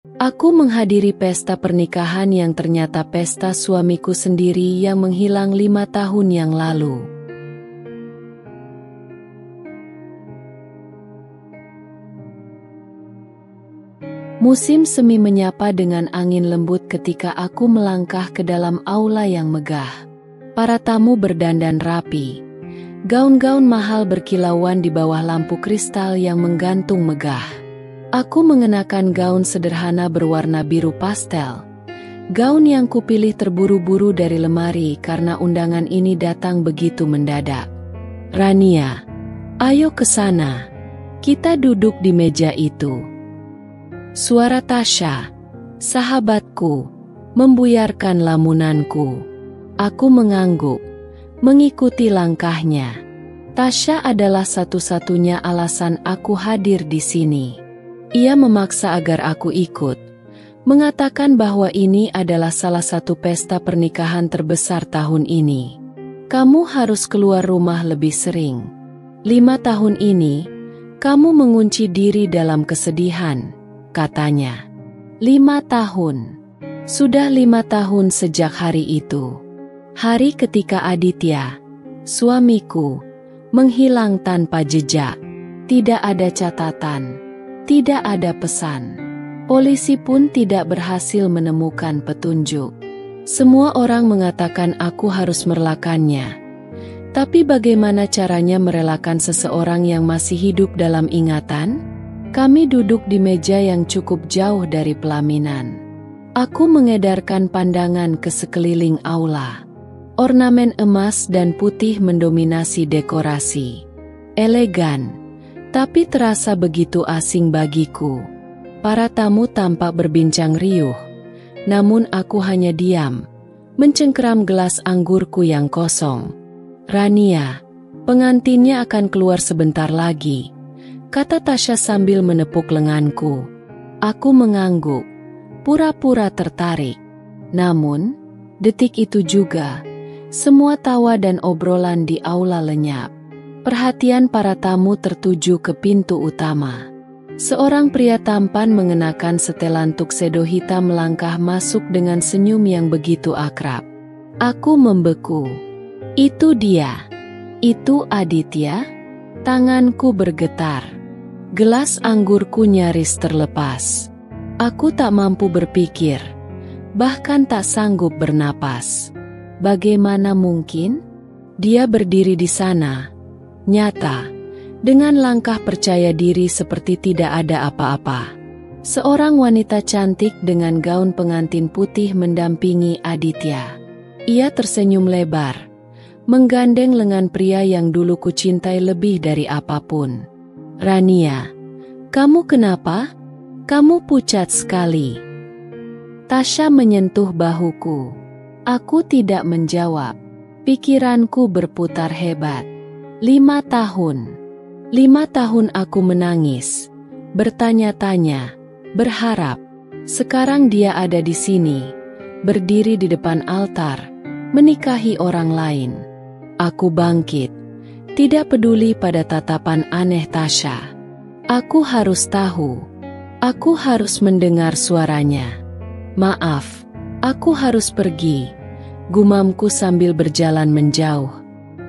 Aku menghadiri pesta pernikahan yang ternyata pesta suamiku sendiri yang menghilang 5 tahun yang lalu. Musim semi menyapa dengan angin lembut ketika aku melangkah ke dalam aula yang megah. Para tamu berdandan rapi. Gaun-gaun mahal berkilauan di bawah lampu kristal yang menggantung megah. Aku mengenakan gaun sederhana berwarna biru pastel. Gaun yang kupilih terburu-buru dari lemari karena undangan ini datang begitu mendadak. "Rania, ayo ke sana. Kita duduk di meja itu." Suara Tasha, sahabatku, membuyarkan lamunanku. Aku mengangguk, mengikuti langkahnya. Tasha adalah satu-satunya alasan aku hadir di sini. Ia memaksa agar aku ikut, mengatakan bahwa ini adalah salah satu pesta pernikahan terbesar tahun ini. Kamu harus keluar rumah lebih sering. 5 tahun ini, kamu mengunci diri dalam kesedihan, katanya. 5 tahun. Sudah 5 tahun sejak hari itu. Hari ketika Aditya, suamiku, menghilang tanpa jejak. Tidak ada catatan, tidak ada pesan. Polisi pun tidak berhasil menemukan petunjuk. Semua orang mengatakan aku harus merelakannya. Tapi bagaimana caranya merelakan seseorang yang masih hidup dalam ingatan? Kami duduk di meja yang cukup jauh dari pelaminan. Aku mengedarkan pandangan ke sekeliling aula. Ornamen emas dan putih mendominasi dekorasi. Elegan, tapi terasa begitu asing bagiku. Para tamu tampak berbincang riuh, namun aku hanya diam, mencengkeram gelas anggurku yang kosong. "Rania, pengantinnya akan keluar sebentar lagi," kata Tasha sambil menepuk lenganku. Aku mengangguk, pura-pura tertarik. Namun, detik itu juga, semua tawa dan obrolan di aula lenyap. Perhatian para tamu tertuju ke pintu utama. Seorang pria tampan mengenakan setelan tuxedo hitam melangkah masuk dengan senyum yang begitu akrab. Aku membeku. Itu dia. Itu Aditya? Tanganku bergetar. Gelas anggurku nyaris terlepas. Aku tak mampu berpikir, bahkan tak sanggup bernapas. Bagaimana mungkin? Dia berdiri di sana, nyata, dengan langkah percaya diri seperti tidak ada apa-apa. Seorang wanita cantik dengan gaun pengantin putih mendampingi Aditya. Ia tersenyum lebar, menggandeng lengan pria yang dulu kucintai lebih dari apapun. "Rania, kamu kenapa? Kamu pucat sekali." Tasha menyentuh bahuku. Aku tidak menjawab. Pikiranku berputar hebat. 5 tahun. 5 tahun aku menangis, bertanya-tanya, berharap. Sekarang dia ada di sini, berdiri di depan altar, menikahi orang lain. Aku bangkit, tidak peduli pada tatapan aneh Tasha. Aku harus tahu. Aku harus mendengar suaranya. "Maaf, aku harus pergi," gumamku sambil berjalan menjauh.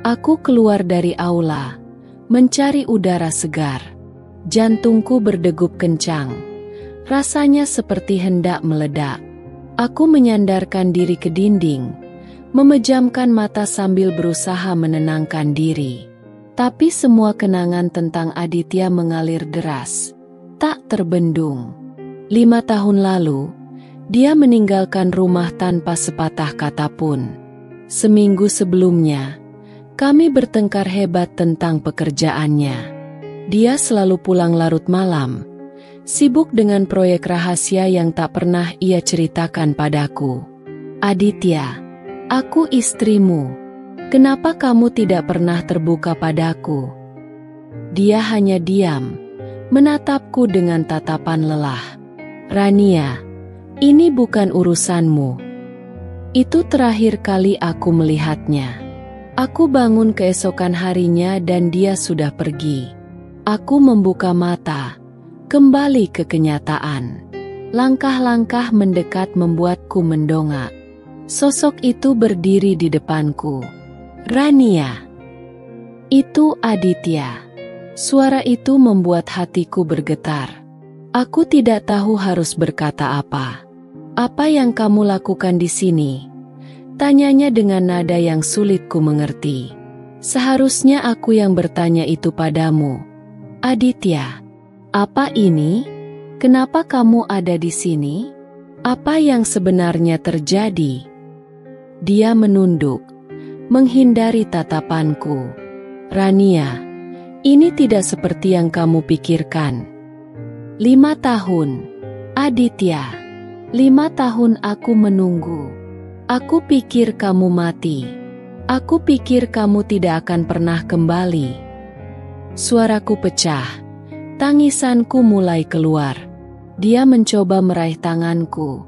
Aku keluar dari aula, mencari udara segar. Jantungku berdegup kencang. Rasanya seperti hendak meledak. Aku menyandarkan diri ke dinding, memejamkan mata sambil berusaha menenangkan diri. Tapi semua kenangan tentang Aditya mengalir deras, tak terbendung. 5 tahun lalu, dia meninggalkan rumah tanpa sepatah kata pun. Seminggu sebelumnya, kami bertengkar hebat tentang pekerjaannya. Dia selalu pulang larut malam, sibuk dengan proyek rahasia yang tak pernah ia ceritakan padaku. "Aditya, aku istrimu. Kenapa kamu tidak pernah terbuka padaku?" Dia hanya diam, menatapku dengan tatapan lelah. "Rania, ini bukan urusanmu." Itu terakhir kali aku melihatnya. Aku bangun keesokan harinya dan dia sudah pergi. Aku membuka mata, kembali ke kenyataan. Langkah-langkah mendekat membuatku mendongak. Sosok itu berdiri di depanku. Rania. Itu Aditya. Suara itu membuat hatiku bergetar. Aku tidak tahu harus berkata apa. Apa yang kamu lakukan di sini? Tanyanya dengan nada yang sulit ku mengerti. Seharusnya aku yang bertanya itu padamu. Aditya, apa ini? Kenapa kamu ada di sini? Apa yang sebenarnya terjadi? Dia menunduk, menghindari tatapanku. Rania, ini tidak seperti yang kamu pikirkan. 5 tahun, Aditya. 5 tahun aku menunggu. Aku pikir kamu mati. Aku pikir kamu tidak akan pernah kembali. Suaraku pecah. Tangisanku mulai keluar. Dia mencoba meraih tanganku.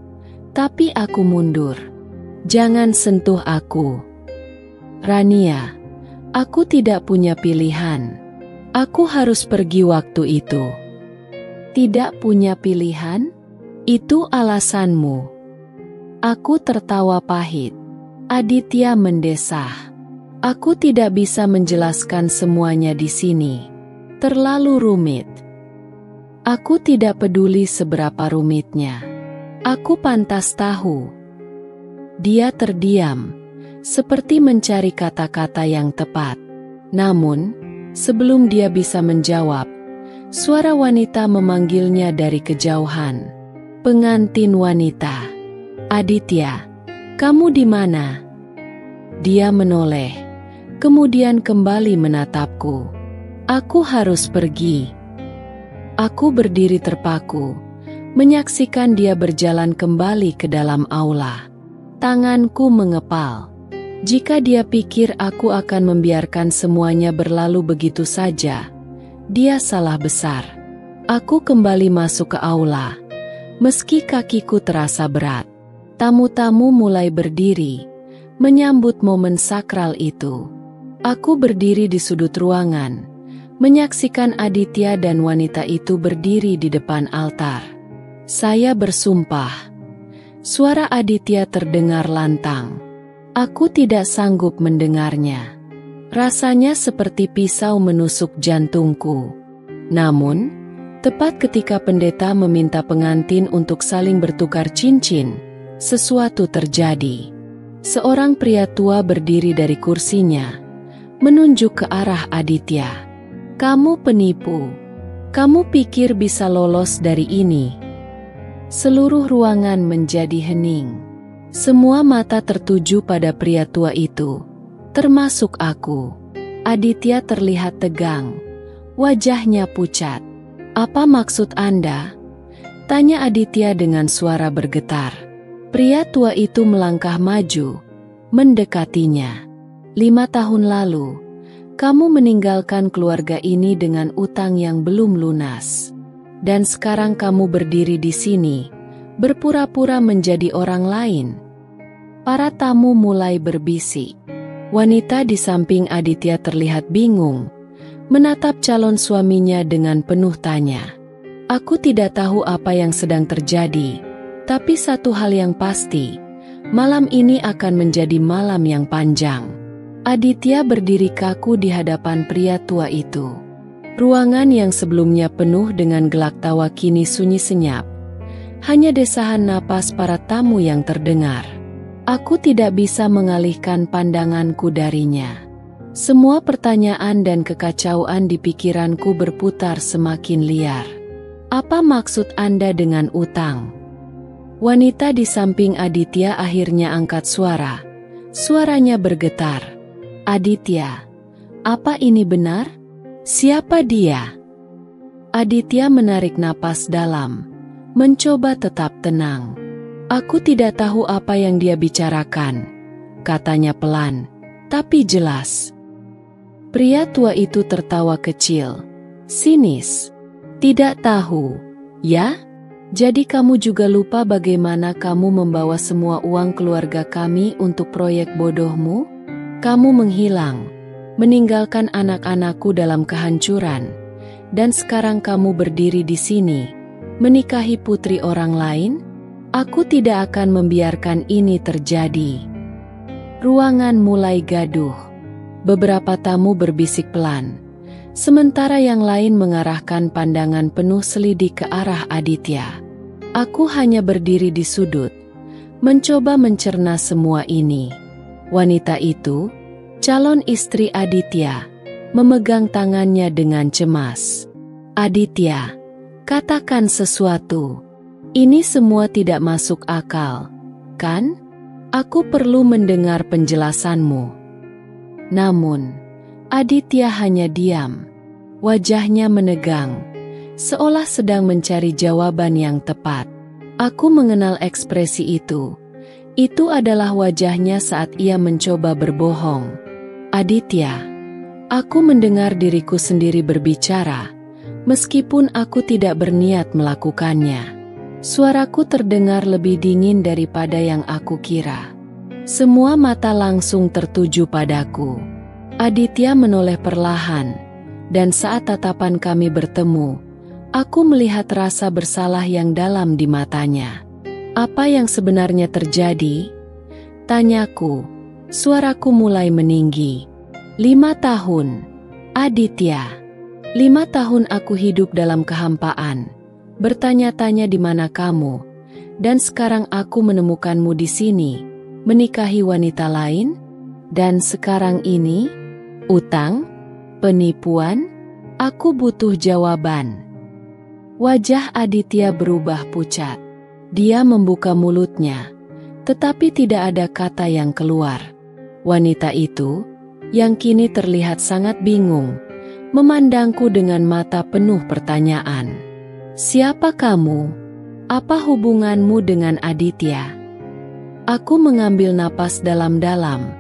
Tapi aku mundur. Jangan sentuh aku. Rania, aku tidak punya pilihan. Aku harus pergi waktu itu. Tidak punya pilihan? Itu alasanmu. Aku tertawa pahit. Aditya mendesah. Aku tidak bisa menjelaskan semuanya di sini. Terlalu rumit. Aku tidak peduli seberapa rumitnya. Aku pantas tahu. Dia terdiam, seperti mencari kata-kata yang tepat. Namun, sebelum dia bisa menjawab, suara wanita memanggilnya dari kejauhan. Pengantin wanita. Aditya, kamu di mana? Dia menoleh, kemudian kembali menatapku. Aku harus pergi. Aku berdiri terpaku, menyaksikan dia berjalan kembali ke dalam aula. Tanganku mengepal. Jika dia pikir aku akan membiarkan semuanya berlalu begitu saja, dia salah besar. Aku kembali masuk ke aula. Meski kakiku terasa berat, tamu-tamu mulai berdiri, menyambut momen sakral itu. Aku berdiri di sudut ruangan, menyaksikan Aditya dan wanita itu berdiri di depan altar. Saya bersumpah. Suara Aditya terdengar lantang. Aku tidak sanggup mendengarnya. Rasanya seperti pisau menusuk jantungku. Namun, tepat ketika pendeta meminta pengantin untuk saling bertukar cincin, sesuatu terjadi. Seorang pria tua berdiri dari kursinya, menunjuk ke arah Aditya. Kamu penipu. Kamu pikir bisa lolos dari ini? Seluruh ruangan menjadi hening. Semua mata tertuju pada pria tua itu, termasuk aku. Aditya terlihat tegang. Wajahnya pucat. Apa maksud Anda? Tanya Aditya dengan suara bergetar. Pria tua itu melangkah maju, mendekatinya. 5 tahun lalu, kamu meninggalkan keluarga ini dengan utang yang belum lunas. Dan sekarang kamu berdiri di sini, berpura-pura menjadi orang lain. Para tamu mulai berbisik. Wanita di samping Aditya terlihat bingung, menatap calon suaminya dengan penuh tanya. Aku tidak tahu apa yang sedang terjadi, tapi satu hal yang pasti, malam ini akan menjadi malam yang panjang. Aditya berdiri kaku di hadapan pria tua itu. Ruangan yang sebelumnya penuh dengan gelak tawa kini sunyi senyap. Hanya desahan napas para tamu yang terdengar. Aku tidak bisa mengalihkan pandanganku darinya. Semua pertanyaan dan kekacauan di pikiranku berputar semakin liar. Apa maksud Anda dengan utang? Wanita di samping Aditya akhirnya angkat suara. Suaranya bergetar. Aditya, apa ini benar? Siapa dia? Aditya menarik napas dalam, mencoba tetap tenang. Aku tidak tahu apa yang dia bicarakan, katanya pelan, tapi jelas. Pria tua itu tertawa kecil, sinis. Tidak tahu, ya? Jadi kamu juga lupa bagaimana kamu membawa semua uang keluarga kami untuk proyek bodohmu? Kamu menghilang, meninggalkan anak-anakku dalam kehancuran, dan sekarang kamu berdiri di sini, menikahi putri orang lain? Aku tidak akan membiarkan ini terjadi. Ruangan mulai gaduh. Beberapa tamu berbisik pelan, sementara yang lain mengarahkan pandangan penuh selidik ke arah Aditya. Aku hanya berdiri di sudut, mencoba mencerna semua ini. Wanita itu, calon istri Aditya, memegang tangannya dengan cemas. Aditya, katakan sesuatu. Ini semua tidak masuk akal, kan? Aku perlu mendengar penjelasanmu. Namun, Aditya hanya diam. Wajahnya menegang, seolah sedang mencari jawaban yang tepat. Aku mengenal ekspresi itu. Itu adalah wajahnya saat ia mencoba berbohong. Aditya, aku mendengar diriku sendiri berbicara, meskipun aku tidak berniat melakukannya. Suaraku terdengar lebih dingin daripada yang aku kira. Semua mata langsung tertuju padaku. Aditya menoleh perlahan, dan saat tatapan kami bertemu, aku melihat rasa bersalah yang dalam di matanya. Apa yang sebenarnya terjadi? Tanyaku. Suaraku mulai meninggi. 5 tahun. Aditya. 5 tahun aku hidup dalam kehampaan. Bertanya-tanya di mana kamu, dan sekarang aku menemukanmu di sini, menikahi wanita lain, dan sekarang ini, utang, penipuan, aku butuh jawaban. Wajah Aditya berubah pucat. Dia membuka mulutnya, tetapi tidak ada kata yang keluar. Wanita itu, yang kini terlihat sangat bingung, memandangku dengan mata penuh pertanyaan. Siapa kamu? Apa hubunganmu dengan Aditya? Aku mengambil napas dalam-dalam,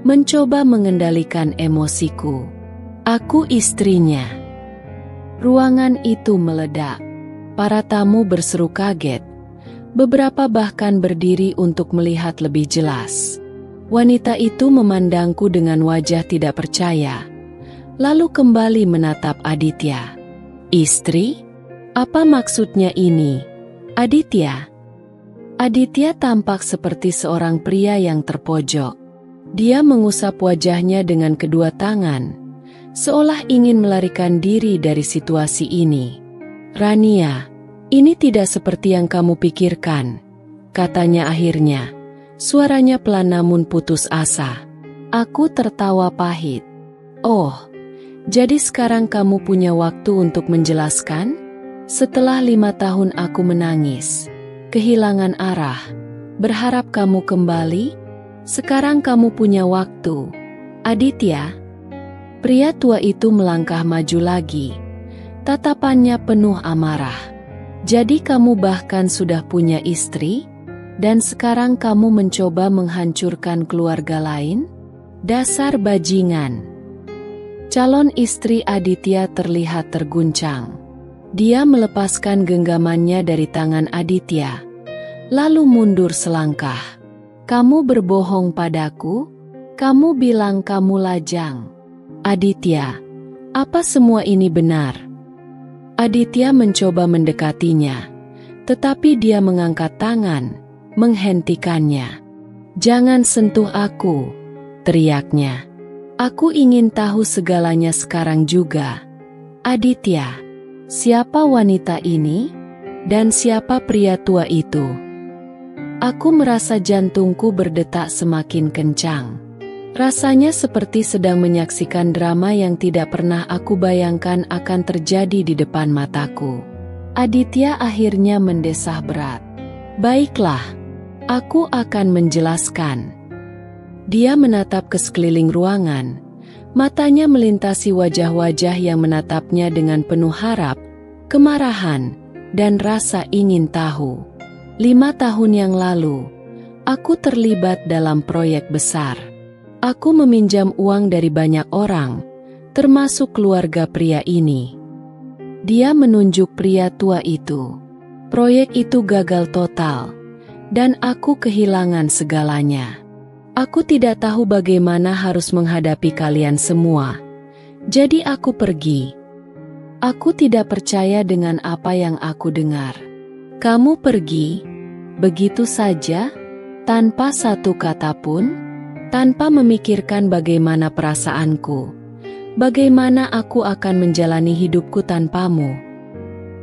mencoba mengendalikan emosiku. Aku istrinya. Ruangan itu meledak. Para tamu berseru kaget. Beberapa bahkan berdiri untuk melihat lebih jelas. Wanita itu memandangku dengan wajah tidak percaya, lalu kembali menatap Aditya. Istri? Apa maksudnya ini, Aditya? Aditya tampak seperti seorang pria yang terpojok. Dia mengusap wajahnya dengan kedua tangan, seolah ingin melarikan diri dari situasi ini. Rania, ini tidak seperti yang kamu pikirkan, katanya akhirnya. Suaranya pelan namun putus asa. Aku tertawa pahit. Oh, jadi sekarang kamu punya waktu untuk menjelaskan? Setelah 5 tahun aku menangis, kehilangan arah, berharap kamu kembali. Sekarang kamu punya waktu, Aditya. Pria tua itu melangkah maju lagi. Tatapannya penuh amarah. Jadi kamu bahkan sudah punya istri? Dan sekarang kamu mencoba menghancurkan keluarga lain? Dasar bajingan. Calon istri Aditya terlihat terguncang. Dia melepaskan genggamannya dari tangan Aditya, lalu mundur selangkah. Kamu berbohong padaku? Kamu bilang kamu lajang. Aditya, apa semua ini benar? Aditya mencoba mendekatinya, tetapi dia mengangkat tangan, menghentikannya. Jangan sentuh aku, teriaknya. Aku ingin tahu segalanya sekarang juga. Aditya. Siapa wanita ini? Dan siapa pria tua itu? Aku merasa jantungku berdetak semakin kencang. Rasanya seperti sedang menyaksikan drama yang tidak pernah aku bayangkan akan terjadi di depan mataku. Aditya akhirnya mendesah berat. Baiklah, aku akan menjelaskan. Dia menatap ke sekeliling ruangan. Matanya melintasi wajah-wajah yang menatapnya dengan penuh harap, kemarahan, dan rasa ingin tahu. 5 tahun yang lalu, aku terlibat dalam proyek besar. Aku meminjam uang dari banyak orang, termasuk keluarga pria ini. Dia menunjuk pria tua itu. Proyek itu gagal total, dan aku kehilangan segalanya. Aku tidak tahu bagaimana harus menghadapi kalian semua. Jadi aku pergi. Aku tidak percaya dengan apa yang aku dengar. Kamu pergi, begitu saja, tanpa satu kata pun, tanpa memikirkan bagaimana perasaanku, bagaimana aku akan menjalani hidupku tanpamu.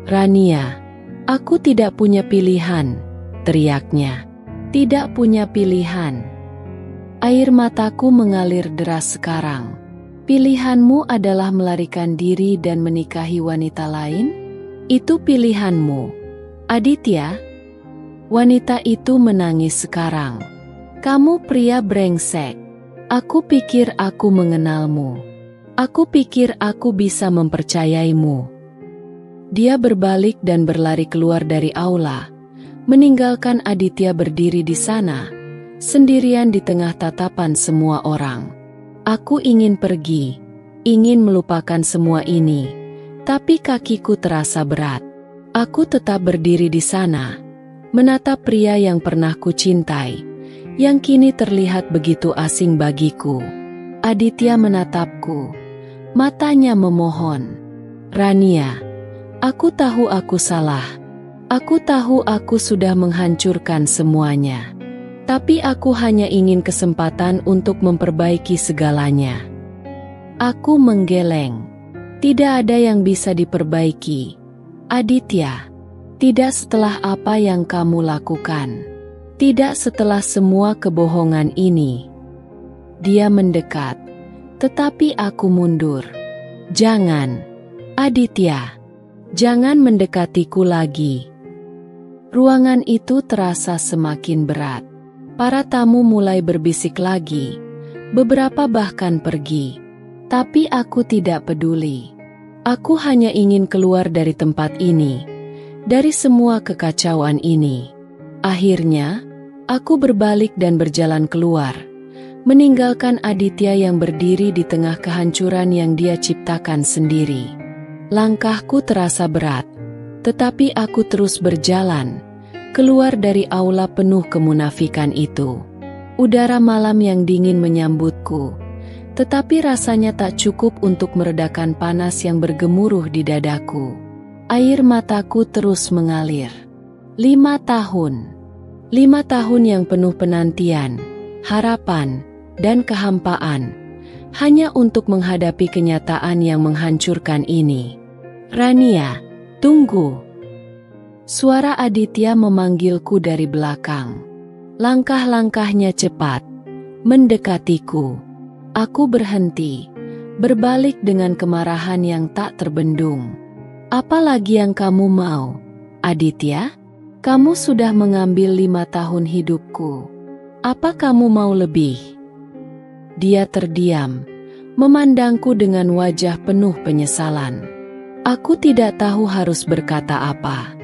Rania, aku tidak punya pilihan, teriaknya. Tidak punya pilihan. Air mataku mengalir deras sekarang. Pilihanmu adalah melarikan diri dan menikahi wanita lain? Itu pilihanmu, Aditya. Wanita itu menangis sekarang. Kamu pria brengsek. Aku pikir aku mengenalmu. Aku pikir aku bisa mempercayaimu. Dia berbalik dan berlari keluar dari aula, meninggalkan Aditya berdiri di sana, sendirian di tengah tatapan semua orang. Aku ingin pergi, ingin melupakan semua ini, tapi kakiku terasa berat. Aku tetap berdiri di sana, menatap pria yang pernah kucintai, yang kini terlihat begitu asing bagiku. Aditya menatapku, matanya memohon. Rania, aku tahu aku salah. Aku tahu aku sudah menghancurkan semuanya. Tapi aku hanya ingin kesempatan untuk memperbaiki segalanya. Aku menggeleng. Tidak ada yang bisa diperbaiki, Aditya. Tidak setelah apa yang kamu lakukan. Tidak setelah semua kebohongan ini. Dia mendekat, tetapi aku mundur. Jangan, Aditya. Jangan mendekatiku lagi. Ruangan itu terasa semakin berat. Para tamu mulai berbisik lagi. Beberapa bahkan pergi. Tapi aku tidak peduli. Aku hanya ingin keluar dari tempat ini, dari semua kekacauan ini. Akhirnya, aku berbalik dan berjalan keluar, meninggalkan Aditya yang berdiri di tengah kehancuran yang dia ciptakan sendiri. Langkahku terasa berat, tetapi aku terus berjalan, keluar dari aula penuh kemunafikan itu. Udara malam yang dingin menyambutku, tetapi rasanya tak cukup untuk meredakan panas yang bergemuruh di dadaku. Air mataku terus mengalir. 5 tahun. 5 tahun yang penuh penantian, harapan, dan kehampaan, hanya untuk menghadapi kenyataan yang menghancurkan ini. Rania, tunggu. Suara Aditya memanggilku dari belakang. Langkah-langkahnya cepat, mendekatiku. Aku berhenti, berbalik dengan kemarahan yang tak terbendung. Apa lagi yang kamu mau, Aditya? Kamu sudah mengambil 5 tahun hidupku. Apa kamu mau lebih? Dia terdiam, memandangku dengan wajah penuh penyesalan. Aku tidak tahu harus berkata apa.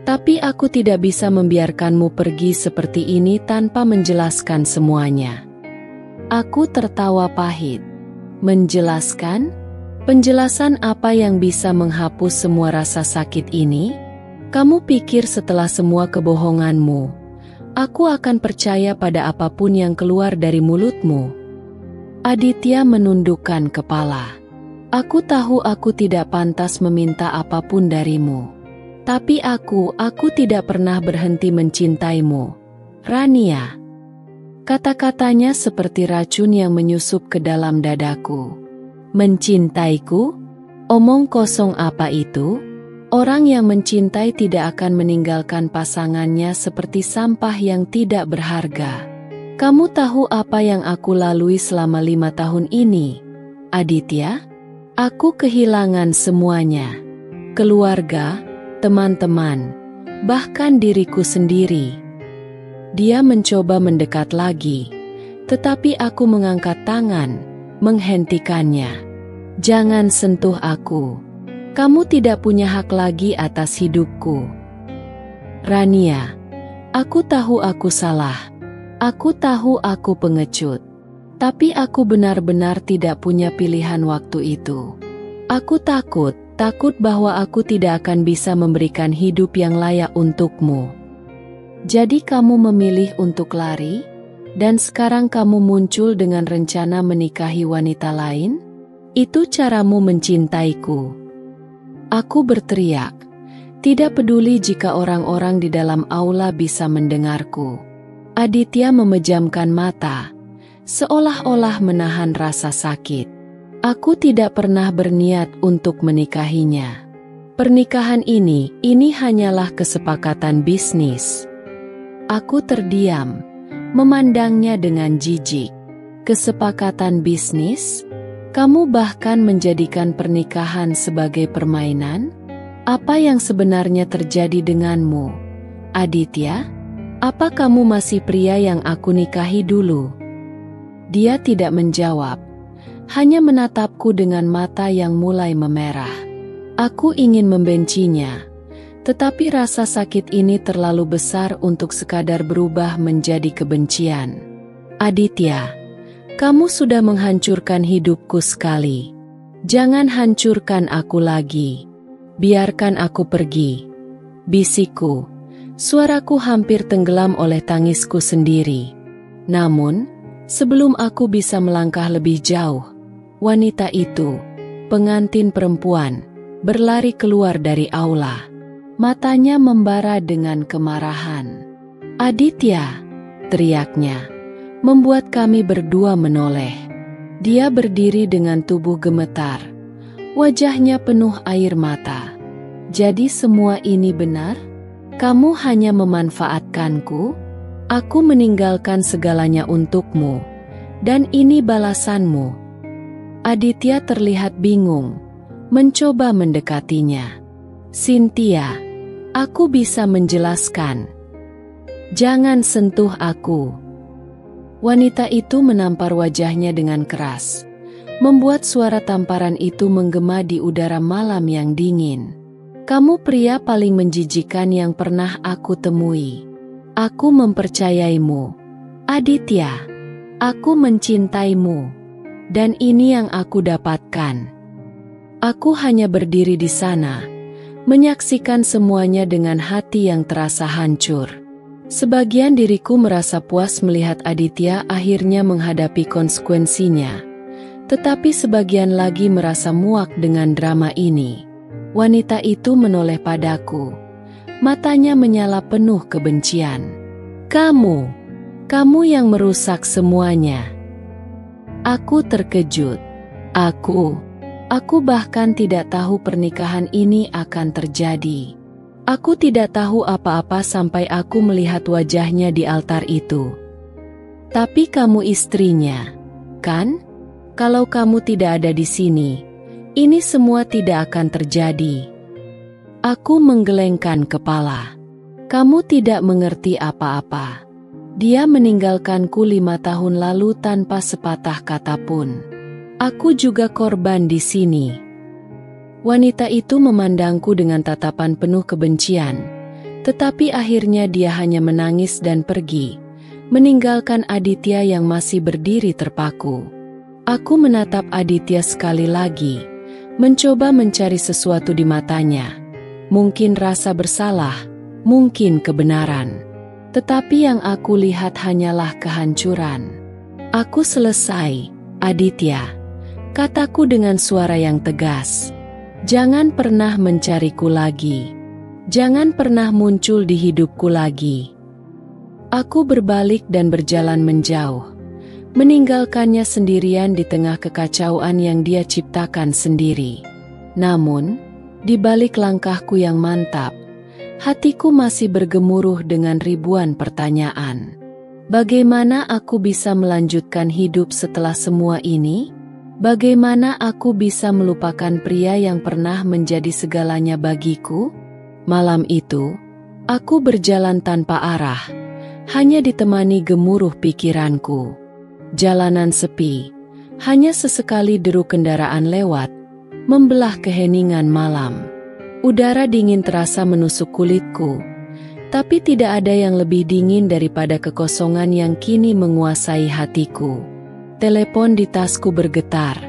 Tapi aku tidak bisa membiarkanmu pergi seperti ini tanpa menjelaskan semuanya. Aku tertawa pahit. Menjelaskan? Penjelasan apa yang bisa menghapus semua rasa sakit ini? Kamu pikir setelah semua kebohonganmu, aku akan percaya pada apapun yang keluar dari mulutmu? Aditya menundukkan kepala. Aku tahu aku tidak pantas meminta apapun darimu. Tapi aku tidak pernah berhenti mencintaimu, Rania. Kata-katanya seperti racun yang menyusup ke dalam dadaku. Mencintaiku? Omong kosong apa itu? Orang yang mencintai tidak akan meninggalkan pasangannya seperti sampah yang tidak berharga. Kamu tahu apa yang aku lalui selama 5 tahun ini, Aditya? Aku kehilangan semuanya. Keluarga, teman-teman, bahkan diriku sendiri. Dia mencoba mendekat lagi, tetapi aku mengangkat tangan, menghentikannya. Jangan sentuh aku. Kamu tidak punya hak lagi atas hidupku. Rania, aku tahu aku salah. Aku tahu aku pengecut. Tapi aku benar-benar tidak punya pilihan waktu itu. Aku takut bahwa aku tidak akan bisa memberikan hidup yang layak untukmu. Jadi kamu memilih untuk lari? Dan sekarang kamu muncul dengan rencana menikahi wanita lain? Itu caramu mencintaiku. Aku berteriak. Tidak peduli jika orang-orang di dalam aula bisa mendengarku. Aditya memejamkan mata, seolah-olah menahan rasa sakit. Aku tidak pernah berniat untuk menikahinya. Pernikahan ini hanyalah kesepakatan bisnis. Aku terdiam, memandangnya dengan jijik. Kesepakatan bisnis? Kamu bahkan menjadikan pernikahan sebagai permainan? Apa yang sebenarnya terjadi denganmu, Aditya? Apa kamu masih pria yang aku nikahi dulu? Dia tidak menjawab, hanya menatapku dengan mata yang mulai memerah. Aku ingin membencinya, tetapi rasa sakit ini terlalu besar untuk sekadar berubah menjadi kebencian. Aditya, kamu sudah menghancurkan hidupku sekali. Jangan hancurkan aku lagi. Biarkan aku pergi, bisikku. Suaraku hampir tenggelam oleh tangisku sendiri. Namun, sebelum aku bisa melangkah lebih jauh, wanita itu, pengantin perempuan, berlari keluar dari aula. Matanya membara dengan kemarahan. "Aditya!" teriaknya, membuat kami berdua menoleh. Dia berdiri dengan tubuh gemetar. Wajahnya penuh air mata. "Jadi semua ini benar? Kamu hanya memanfaatkanku? Aku meninggalkan segalanya untukmu. Dan ini balasanmu." Aditya terlihat bingung, mencoba mendekatinya. "Cynthia, aku bisa menjelaskan. Jangan sentuh aku." Wanita itu menampar wajahnya dengan keras, membuat suara tamparan itu menggema di udara malam yang dingin. "Kamu pria paling menjijikan yang pernah aku temui. Aku mempercayaimu, Aditya. Aku mencintaimu. Dan ini yang aku dapatkan." Aku hanya berdiri di sana, menyaksikan semuanya dengan hati yang terasa hancur. Sebagian diriku merasa puas melihat Aditya akhirnya menghadapi konsekuensinya. Tetapi sebagian lagi merasa muak dengan drama ini. Wanita itu menoleh padaku. Matanya menyala penuh kebencian. Kamu yang merusak semuanya." Aku terkejut. Aku bahkan tidak tahu pernikahan ini akan terjadi. Aku tidak tahu apa-apa sampai aku melihat wajahnya di altar itu. "Tapi kamu istrinya, kan? Kalau kamu tidak ada di sini, ini semua tidak akan terjadi." Aku menggelengkan kepala. "Kamu tidak mengerti apa-apa. Dia meninggalkanku 5 tahun lalu tanpa sepatah kata pun. Aku juga korban di sini." Wanita itu memandangku dengan tatapan penuh kebencian, tetapi akhirnya dia hanya menangis dan pergi, meninggalkan Aditya yang masih berdiri terpaku. Aku menatap Aditya sekali lagi, mencoba mencari sesuatu di matanya. Mungkin rasa bersalah, mungkin kebenaran. Tetapi yang aku lihat hanyalah kehancuran. "Aku selesai, Aditya," kataku dengan suara yang tegas. "Jangan pernah mencariku lagi. Jangan pernah muncul di hidupku lagi." Aku berbalik dan berjalan menjauh, meninggalkannya sendirian di tengah kekacauan yang dia ciptakan sendiri. Namun, di balik langkahku yang mantap, hatiku masih bergemuruh dengan ribuan pertanyaan. Bagaimana aku bisa melanjutkan hidup setelah semua ini? Bagaimana aku bisa melupakan pria yang pernah menjadi segalanya bagiku? Malam itu, aku berjalan tanpa arah, hanya ditemani gemuruh pikiranku. Jalanan sepi, hanya sesekali deru kendaraan lewat, membelah keheningan malam. Udara dingin terasa menusuk kulitku, tapi tidak ada yang lebih dingin daripada kekosongan yang kini menguasai hatiku. Telepon di tasku bergetar,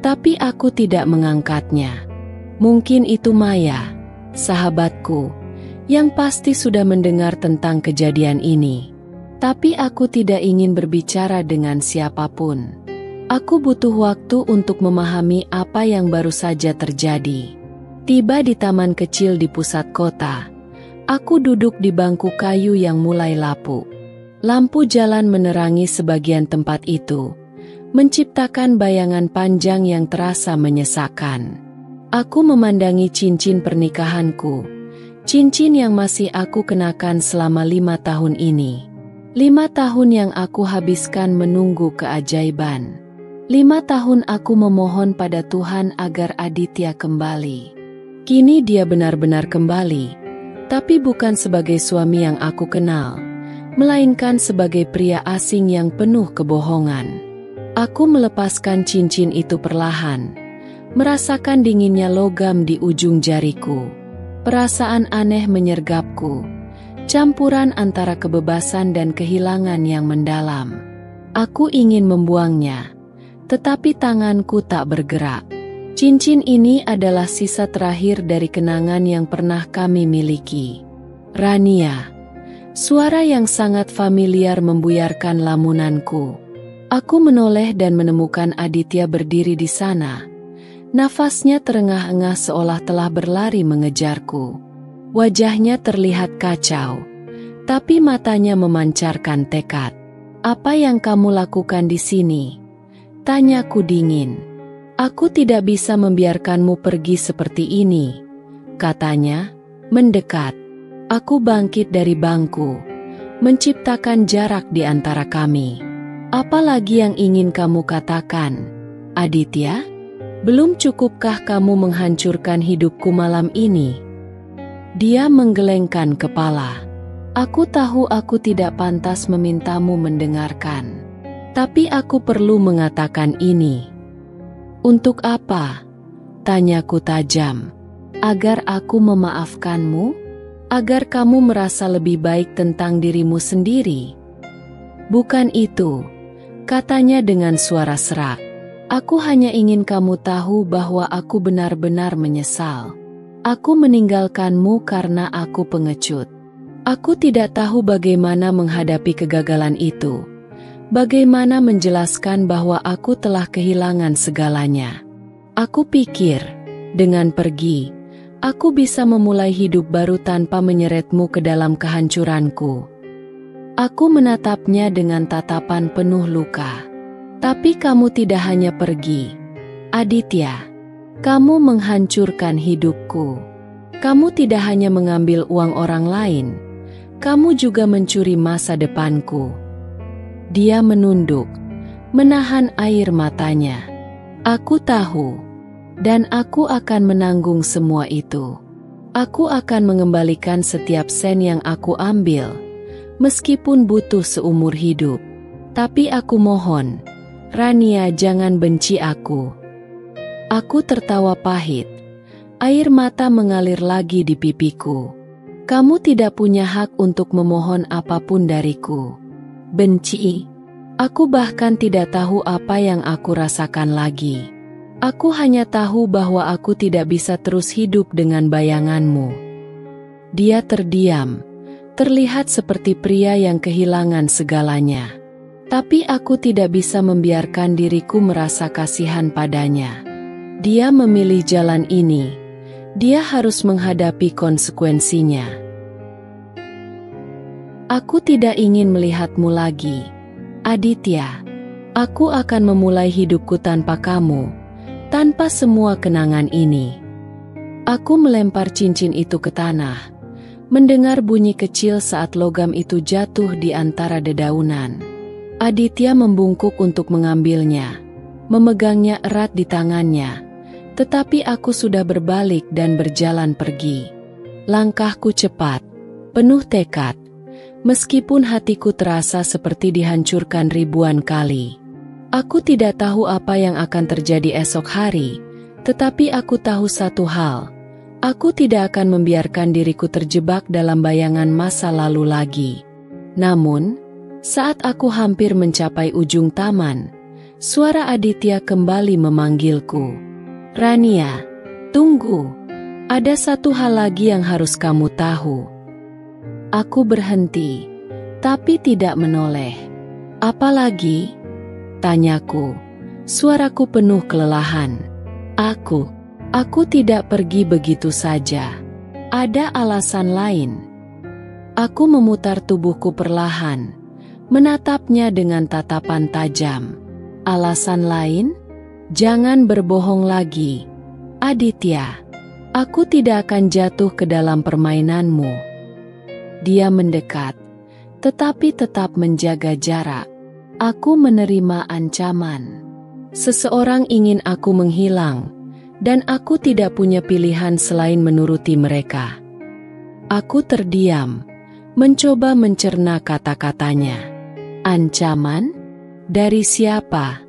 tapi aku tidak mengangkatnya. Mungkin itu Maya, sahabatku, yang pasti sudah mendengar tentang kejadian ini. Tapi aku tidak ingin berbicara dengan siapapun. Aku butuh waktu untuk memahami apa yang baru saja terjadi. Tiba di taman kecil di pusat kota. Aku duduk di bangku kayu yang mulai lapuk. Lampu jalan menerangi sebagian tempat itu, menciptakan bayangan panjang yang terasa menyesakkan. Aku memandangi cincin pernikahanku, cincin yang masih aku kenakan selama 5 tahun ini. 5 tahun yang aku habiskan menunggu keajaiban. 5 tahun aku memohon pada Tuhan agar Aditya kembali. Kini dia benar-benar kembali, tapi bukan sebagai suami yang aku kenal, melainkan sebagai pria asing yang penuh kebohongan. Aku melepaskan cincin itu perlahan, merasakan dinginnya logam di ujung jariku. Perasaan aneh menyergapku, campuran antara kebebasan dan kehilangan yang mendalam. Aku ingin membuangnya, tetapi tanganku tak bergerak. Cincin ini adalah sisa terakhir dari kenangan yang pernah kami miliki. Rania. Suara yang sangat familiar membuyarkan lamunanku. Aku menoleh dan menemukan Aditya berdiri di sana. Nafasnya terengah-engah seolah telah berlari mengejarku. Wajahnya terlihat kacau, tapi matanya memancarkan tekad. "Apa yang kamu lakukan di sini?" tanyaku dingin. "Aku tidak bisa membiarkanmu pergi seperti ini," katanya, mendekat. Aku bangkit dari bangku, menciptakan jarak di antara kami. "Apa lagi yang ingin kamu katakan, Aditya? Belum cukupkah kamu menghancurkan hidupku malam ini?" Dia menggelengkan kepala. "Aku tahu aku tidak pantas memintamu mendengarkan. Tapi aku perlu mengatakan ini." "Untuk apa?" tanyaku tajam. "Agar aku memaafkanmu? Agar kamu merasa lebih baik tentang dirimu sendiri?" "Bukan itu," katanya dengan suara serak. "Aku hanya ingin kamu tahu bahwa aku benar-benar menyesal. Aku meninggalkanmu karena aku pengecut. Aku tidak tahu bagaimana menghadapi kegagalan itu. Bagaimana menjelaskan bahwa aku telah kehilangan segalanya. Aku pikir, dengan pergi, aku bisa memulai hidup baru tanpa menyeretmu ke dalam kehancuranku." Aku menatapnya dengan tatapan penuh luka. "Tapi kamu tidak hanya pergi, Aditya. Kamu menghancurkan hidupku. Kamu tidak hanya mengambil uang orang lain, kamu juga mencuri masa depanku." Dia menunduk, menahan air matanya. "Aku tahu, dan aku akan menanggung semua itu. Aku akan mengembalikan setiap sen yang aku ambil, meskipun butuh seumur hidup. Tapi aku mohon, Rania, jangan benci aku." Aku tertawa pahit. Air mata mengalir lagi di pipiku. "Kamu tidak punya hak untuk memohon apapun dariku." "Benci? Aku bahkan tidak tahu apa yang aku rasakan lagi. Aku hanya tahu bahwa aku tidak bisa terus hidup dengan bayanganmu." Dia terdiam, terlihat seperti pria yang kehilangan segalanya. Tapi aku tidak bisa membiarkan diriku merasa kasihan padanya. Dia memilih jalan ini. Dia harus menghadapi konsekuensinya. "Aku tidak ingin melihatmu lagi, Aditya. Aku akan memulai hidupku tanpa kamu, tanpa semua kenangan ini." Aku melempar cincin itu ke tanah, mendengar bunyi kecil saat logam itu jatuh di antara dedaunan. Aditya membungkuk untuk mengambilnya, memegangnya erat di tangannya, tetapi aku sudah berbalik dan berjalan pergi. Langkahku cepat, penuh tekad, meskipun hatiku terasa seperti dihancurkan ribuan kali. Aku tidak tahu apa yang akan terjadi esok hari, tetapi aku tahu satu hal. Aku tidak akan membiarkan diriku terjebak dalam bayangan masa lalu lagi. Namun, saat aku hampir mencapai ujung taman, suara Aditya kembali memanggilku. "Rania, tunggu. Ada satu hal lagi yang harus kamu tahu." Aku berhenti, tapi tidak menoleh. "Apa lagi?" tanyaku. Suaraku penuh kelelahan. Aku tidak pergi begitu saja. Ada alasan lain. Aku memutar tubuhku perlahan, menatapnya dengan tatapan tajam. Alasan lain? Jangan berbohong lagi, Aditya. Aku tidak akan jatuh ke dalam permainanmu. Dia mendekat, tetapi tetap menjaga jarak. Aku menerima ancaman. Seseorang ingin aku menghilang, dan aku tidak punya pilihan selain menuruti mereka. Aku terdiam, mencoba mencerna kata-katanya. Ancaman? Dari siapa?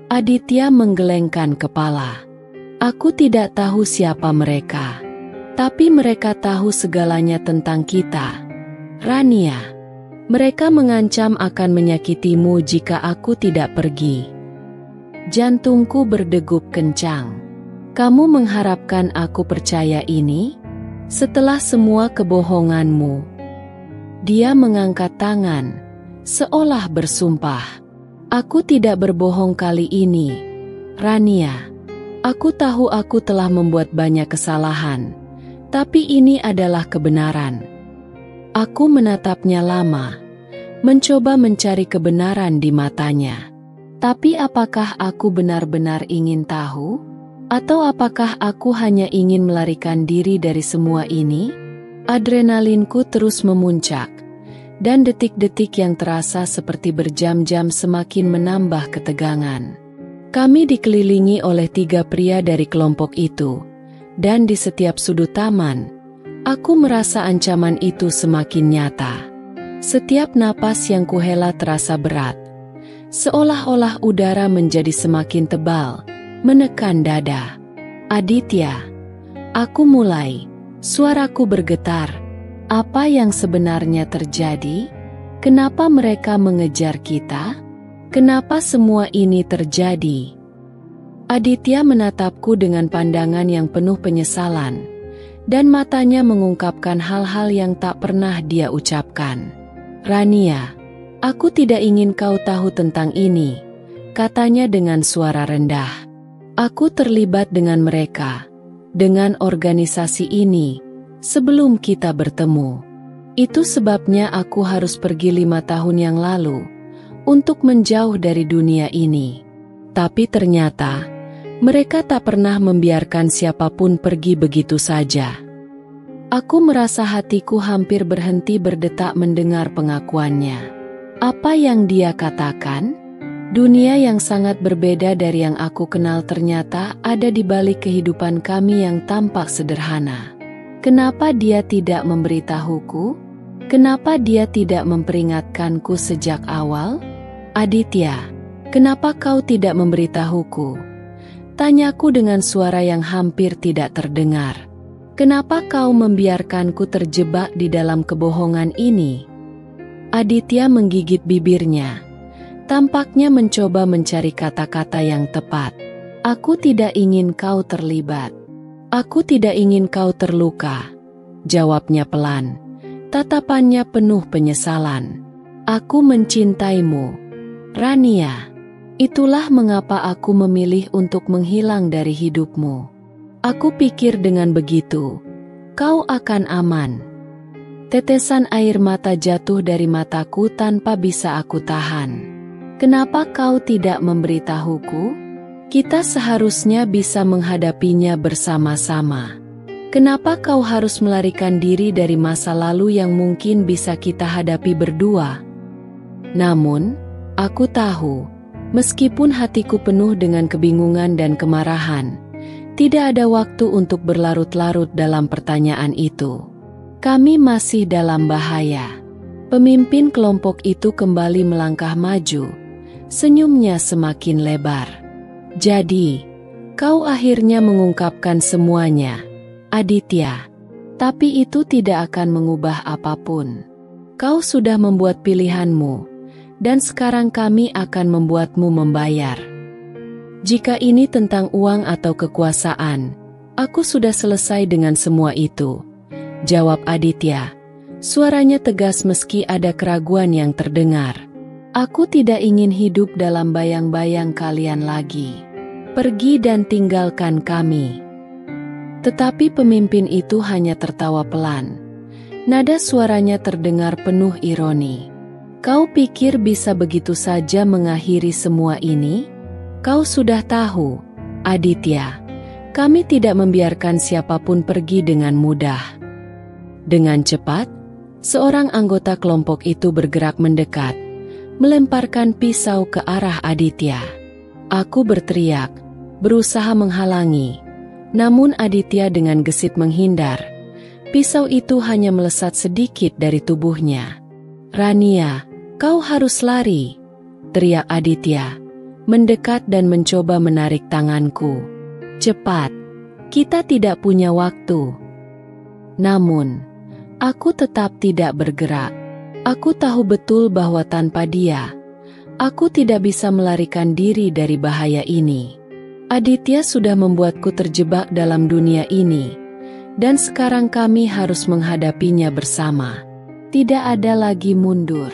Aditya menggelengkan kepala. Aku tidak tahu siapa mereka, tapi mereka tahu segalanya tentang kita. Rania, mereka mengancam akan menyakitimu jika aku tidak pergi. Jantungku berdegup kencang. Kamu mengharapkan aku percaya ini? Setelah semua kebohonganmu. Dia mengangkat tangan, seolah bersumpah. Aku tidak berbohong kali ini, Rania. Aku tahu aku telah membuat banyak kesalahan, tapi ini adalah kebenaran. Aku menatapnya lama, mencoba mencari kebenaran di matanya. Tapi apakah aku benar-benar ingin tahu? Atau apakah aku hanya ingin melarikan diri dari semua ini? Adrenalinku terus memuncak, dan detik-detik yang terasa seperti berjam-jam semakin menambah ketegangan. Kami dikelilingi oleh 3 pria dari kelompok itu, dan di setiap sudut taman, aku merasa ancaman itu semakin nyata. Setiap napas yang kuhela terasa berat, seolah-olah udara menjadi semakin tebal, menekan dada. Aditya, aku mulai, suaraku bergetar. Apa yang sebenarnya terjadi? Kenapa mereka mengejar kita? Kenapa semua ini terjadi? Aditya menatapku dengan pandangan yang penuh penyesalan, dan matanya mengungkapkan hal-hal yang tak pernah dia ucapkan. Rania, aku tidak ingin kau tahu tentang ini, katanya dengan suara rendah. Aku terlibat dengan mereka, dengan organisasi ini, sebelum kita bertemu. Itu sebabnya aku harus pergi 5 tahun yang lalu, untuk menjauh dari dunia ini. Tapi ternyata, mereka tak pernah membiarkan siapapun pergi begitu saja. Aku merasa hatiku hampir berhenti berdetak mendengar pengakuannya. Apa yang dia katakan? Dunia yang sangat berbeda dari yang aku kenal ternyata ada di balik kehidupan kami yang tampak sederhana. Kenapa dia tidak memberitahuku? Kenapa dia tidak memperingatkanku sejak awal? Aditya, kenapa kau tidak memberitahuku? Tanyaku dengan suara yang hampir tidak terdengar. Kenapa kau membiarkanku terjebak di dalam kebohongan ini? Aditya menggigit bibirnya. Tampaknya mencoba mencari kata-kata yang tepat. Aku tidak ingin kau terlibat. Aku tidak ingin kau terluka. Jawabnya pelan. Tatapannya penuh penyesalan. Aku mencintaimu, Rania. Itulah mengapa aku memilih untuk menghilang dari hidupmu. Aku pikir dengan begitu, kau akan aman. Tetesan air mata jatuh dari mataku tanpa bisa aku tahan. Kenapa kau tidak memberitahuku? Kita seharusnya bisa menghadapinya bersama-sama. Kenapa kau harus melarikan diri dari masa lalu yang mungkin bisa kita hadapi berdua? Namun, aku tahu, meskipun hatiku penuh dengan kebingungan dan kemarahan, tidak ada waktu untuk berlarut-larut dalam pertanyaan itu. Kami masih dalam bahaya. Pemimpin kelompok itu kembali melangkah maju, senyumnya semakin lebar. Jadi, kau akhirnya mengungkapkan semuanya, Aditya. Tapi itu tidak akan mengubah apapun. Kau sudah membuat pilihanmu, dan sekarang kami akan membuatmu membayar. Jika ini tentang uang atau kekuasaan, aku sudah selesai dengan semua itu, jawab Aditya. Suaranya tegas meski ada keraguan yang terdengar. Aku tidak ingin hidup dalam bayang-bayang kalian lagi. Pergi dan tinggalkan kami." Tetapi pemimpin itu hanya tertawa pelan. Nada suaranya terdengar penuh ironi. "Kau pikir bisa begitu saja mengakhiri semua ini? Kau sudah tahu, Aditya, kami tidak membiarkan siapapun pergi dengan mudah." Dengan cepat, seorang anggota kelompok itu bergerak mendekat, melemparkan pisau ke arah Aditya. Aku berteriak, berusaha menghalangi, namun Aditya dengan gesit menghindar. Pisau itu hanya melesat sedikit dari tubuhnya. "Rania, kau harus lari!" teriak Aditya, mendekat dan mencoba menarik tanganku. "Cepat, kita tidak punya waktu." Namun, aku tetap tidak bergerak. Aku tahu betul bahwa tanpa dia, aku tidak bisa melarikan diri dari bahaya ini. Aditya sudah membuatku terjebak dalam dunia ini, dan sekarang kami harus menghadapinya bersama. Tidak ada lagi mundur.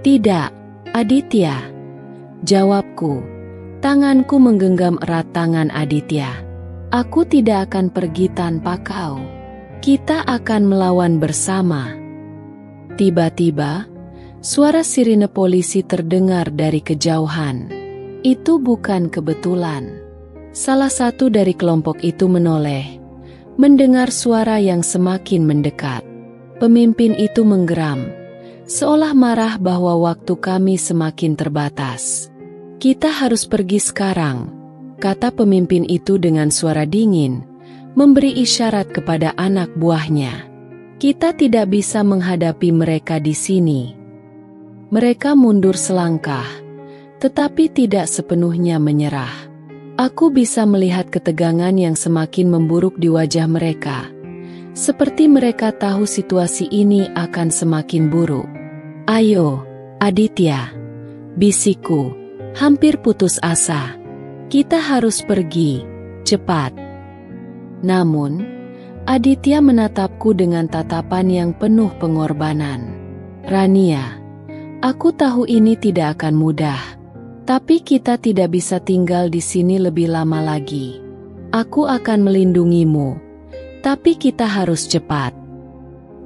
"Tidak, Aditya," jawabku. Tanganku menggenggam erat tangan Aditya. "Aku tidak akan pergi tanpa kau. Kita akan melawan bersama." Tiba-tiba, suara sirine polisi terdengar dari kejauhan. Itu bukan kebetulan. Salah satu dari kelompok itu menoleh, mendengar suara yang semakin mendekat. Pemimpin itu menggeram, seolah marah bahwa waktu kami semakin terbatas. "Kita harus pergi sekarang," kata pemimpin itu dengan suara dingin, memberi isyarat kepada anak buahnya. "Kita tidak bisa menghadapi mereka di sini." Mereka mundur selangkah, tetapi tidak sepenuhnya menyerah. Aku bisa melihat ketegangan yang semakin memburuk di wajah mereka, seperti mereka tahu situasi ini akan semakin buruk. "Ayo, Aditya," bisikku, hampir putus asa. "Kita harus pergi, cepat." Namun, Aditya menatapku dengan tatapan yang penuh pengorbanan. "Rania, aku tahu ini tidak akan mudah, tapi kita tidak bisa tinggal di sini lebih lama lagi. Aku akan melindungimu, tapi kita harus cepat."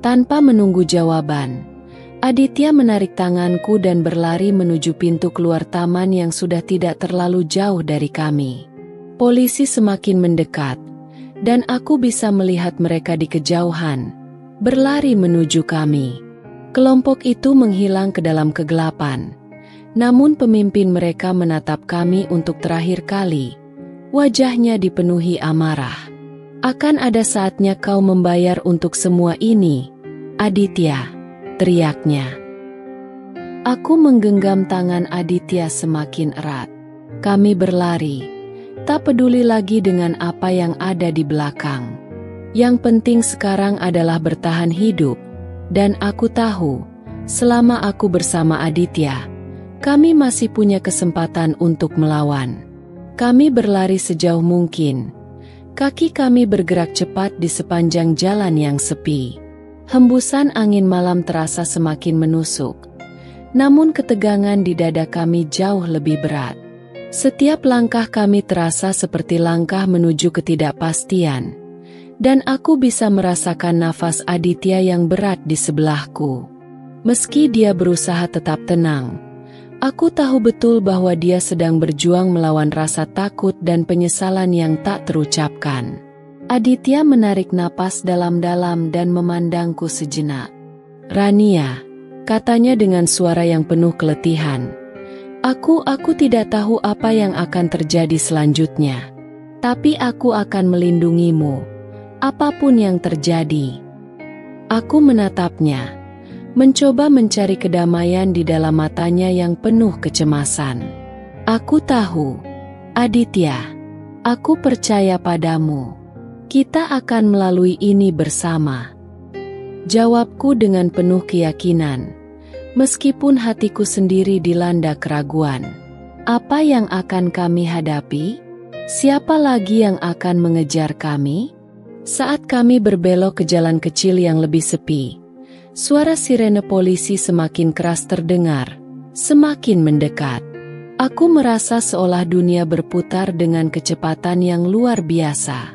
Tanpa menunggu jawaban, Aditya menarik tanganku dan berlari menuju pintu keluar taman yang sudah tidak terlalu jauh dari kami. Polisi semakin mendekat, dan aku bisa melihat mereka di kejauhan, berlari menuju kami. Kelompok itu menghilang ke dalam kegelapan, namun pemimpin mereka menatap kami untuk terakhir kali. Wajahnya dipenuhi amarah. "Akan ada saatnya kau membayar untuk semua ini, Aditya," teriaknya. Aku menggenggam tangan Aditya semakin erat. Kami berlari, tak peduli lagi dengan apa yang ada di belakang. Yang penting sekarang adalah bertahan hidup, dan aku tahu, selama aku bersama Aditya, kami masih punya kesempatan untuk melawan. Kami berlari sejauh mungkin. Kaki kami bergerak cepat di sepanjang jalan yang sepi. Hembusan angin malam terasa semakin menusuk, namun ketegangan di dada kami jauh lebih berat. Setiap langkah kami terasa seperti langkah menuju ketidakpastian, dan aku bisa merasakan nafas Aditya yang berat di sebelahku. Meski dia berusaha tetap tenang, aku tahu betul bahwa dia sedang berjuang melawan rasa takut dan penyesalan yang tak terucapkan. Aditya menarik napas dalam-dalam dan memandangku sejenak. "Rania," katanya dengan suara yang penuh keletihan. Aku tidak tahu apa yang akan terjadi selanjutnya. Tapi aku akan melindungimu, apapun yang terjadi." Aku menatapnya, mencoba mencari kedamaian di dalam matanya yang penuh kecemasan. "Aku tahu, Aditya, aku percaya padamu. Kita akan melalui ini bersama." Jawabku dengan penuh keyakinan, meskipun hatiku sendiri dilanda keraguan. Apa yang akan kami hadapi? Siapa lagi yang akan mengejar kami? Saat kami berbelok ke jalan kecil yang lebih sepi, suara sirene polisi semakin keras terdengar, semakin mendekat. Aku merasa seolah dunia berputar dengan kecepatan yang luar biasa.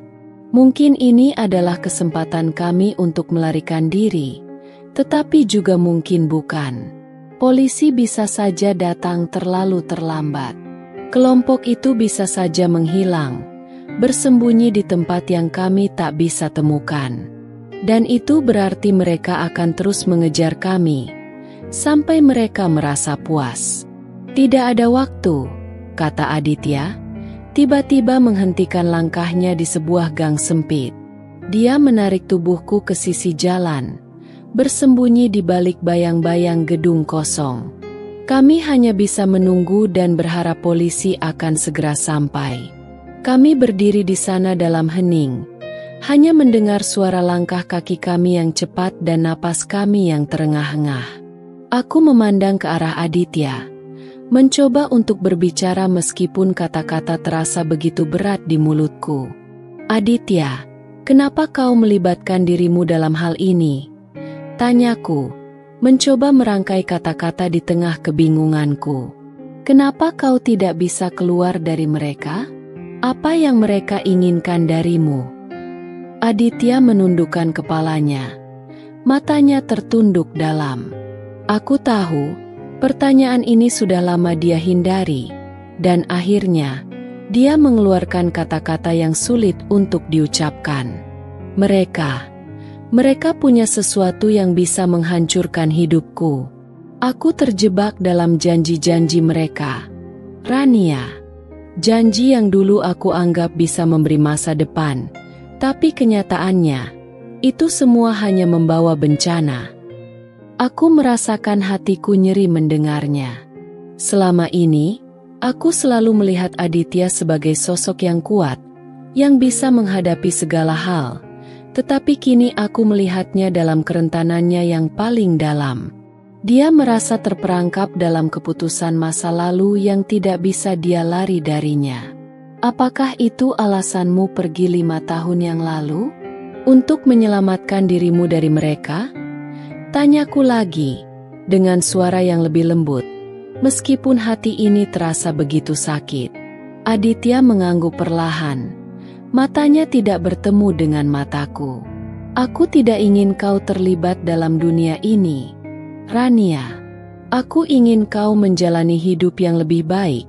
Mungkin ini adalah kesempatan kami untuk melarikan diri, tetapi juga mungkin bukan. Polisi bisa saja datang terlalu terlambat. Kelompok itu bisa saja menghilang, bersembunyi di tempat yang kami tak bisa temukan. Dan itu berarti mereka akan terus mengejar kami, sampai mereka merasa puas. Tidak ada waktu, kata Aditya, tiba-tiba menghentikan langkahnya di sebuah gang sempit. Dia menarik tubuhku ke sisi jalan, bersembunyi di balik bayang-bayang gedung kosong. Kami hanya bisa menunggu dan berharap polisi akan segera sampai. Kami berdiri di sana dalam hening, hanya mendengar suara langkah kaki kami yang cepat dan napas kami yang terengah-engah. Aku memandang ke arah Aditya, mencoba untuk berbicara meskipun kata-kata terasa begitu berat di mulutku. Aditya, kenapa kau melibatkan dirimu dalam hal ini? Tanyaku, mencoba merangkai kata-kata di tengah kebingunganku. Kenapa kau tidak bisa keluar dari mereka? Apa yang mereka inginkan darimu? Aditya menundukkan kepalanya. Matanya tertunduk dalam. Aku tahu, pertanyaan ini sudah lama dia hindari, dan akhirnya, dia mengeluarkan kata-kata yang sulit untuk diucapkan. Mereka punya sesuatu yang bisa menghancurkan hidupku. Aku terjebak dalam janji-janji mereka. Rania, janji yang dulu aku anggap bisa memberi masa depan, tapi kenyataannya, itu semua hanya membawa bencana. Aku merasakan hatiku nyeri mendengarnya. Selama ini, aku selalu melihat Aditya sebagai sosok yang kuat, yang bisa menghadapi segala hal. Tetapi kini aku melihatnya dalam kerentanannya yang paling dalam. Dia merasa terperangkap dalam keputusan masa lalu yang tidak bisa dia lari darinya. Apakah itu alasanmu pergi 5 tahun yang lalu? Untuk menyelamatkan dirimu dari mereka? Tanyaku lagi, dengan suara yang lebih lembut, meskipun hati ini terasa begitu sakit. Aditya mengangguk perlahan, matanya tidak bertemu dengan mataku. Aku tidak ingin kau terlibat dalam dunia ini, Rania. Aku ingin kau menjalani hidup yang lebih baik,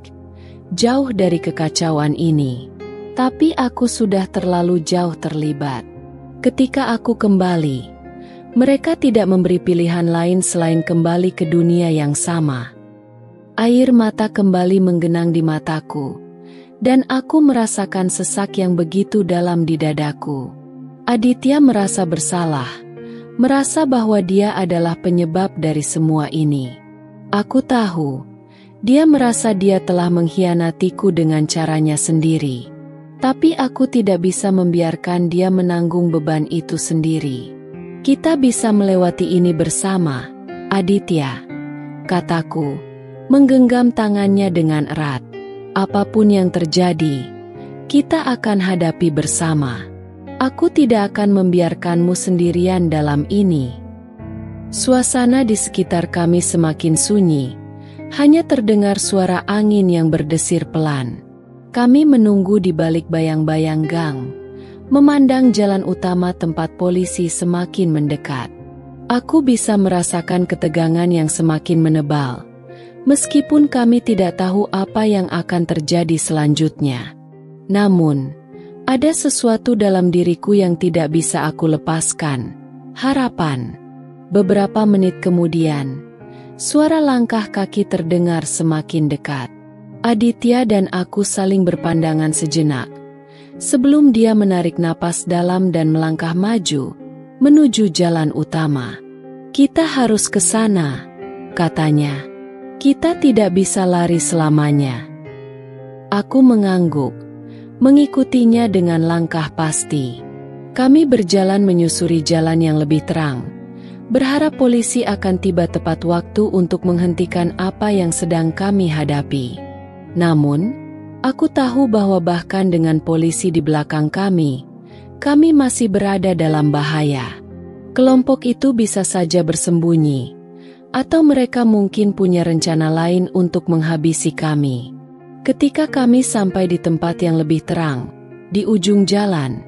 jauh dari kekacauan ini. Tapi aku sudah terlalu jauh terlibat. Ketika aku kembali, mereka tidak memberi pilihan lain selain kembali ke dunia yang sama. Air mata kembali menggenang di mataku, dan aku merasakan sesak yang begitu dalam di dadaku. Aditya merasa bersalah, merasa bahwa dia adalah penyebab dari semua ini. Aku tahu, dia merasa dia telah mengkhianatiku dengan caranya sendiri. Tapi aku tidak bisa membiarkan dia menanggung beban itu sendiri. Kita bisa melewati ini bersama, Aditya, kataku, menggenggam tangannya dengan erat. Apapun yang terjadi, kita akan hadapi bersama. Aku tidak akan membiarkanmu sendirian dalam ini. Suasana di sekitar kami semakin sunyi, hanya terdengar suara angin yang berdesir pelan. Kami menunggu di balik bayang-bayang gang, memandang jalan utama tempat polisi semakin mendekat. Aku bisa merasakan ketegangan yang semakin menebal, meskipun kami tidak tahu apa yang akan terjadi selanjutnya. Namun, ada sesuatu dalam diriku yang tidak bisa aku lepaskan, harapan. Beberapa menit kemudian, suara langkah kaki terdengar semakin dekat. Aditya dan aku saling berpandangan sejenak, sebelum dia menarik napas dalam dan melangkah maju, menuju jalan utama. Kita harus ke sana, katanya. Kita tidak bisa lari selamanya. Aku mengangguk, mengikutinya dengan langkah pasti. Kami berjalan menyusuri jalan yang lebih terang, berharap polisi akan tiba tepat waktu untuk menghentikan apa yang sedang kami hadapi. Namun, aku tahu bahwa bahkan dengan polisi di belakang kami masih berada dalam bahaya. Kelompok itu bisa saja bersembunyi, Atau mereka mungkin punya rencana lain untuk menghabisi kami. Ketika kami sampai di tempat yang lebih terang, di ujung jalan,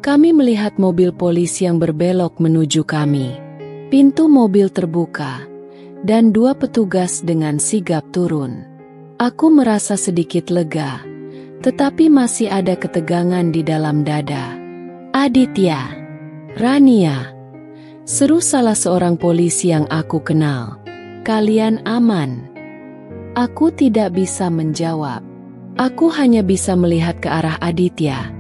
kami melihat mobil polisi yang berbelok menuju kami. Pintu mobil terbuka, dan 2 petugas dengan sigap turun. Aku merasa sedikit lega, tetapi masih ada ketegangan di dalam dada. "Aditya, Rania," seru salah seorang polisi yang aku kenal. "Kalian aman?" Aku tidak bisa menjawab. Aku hanya bisa melihat ke arah Aditya,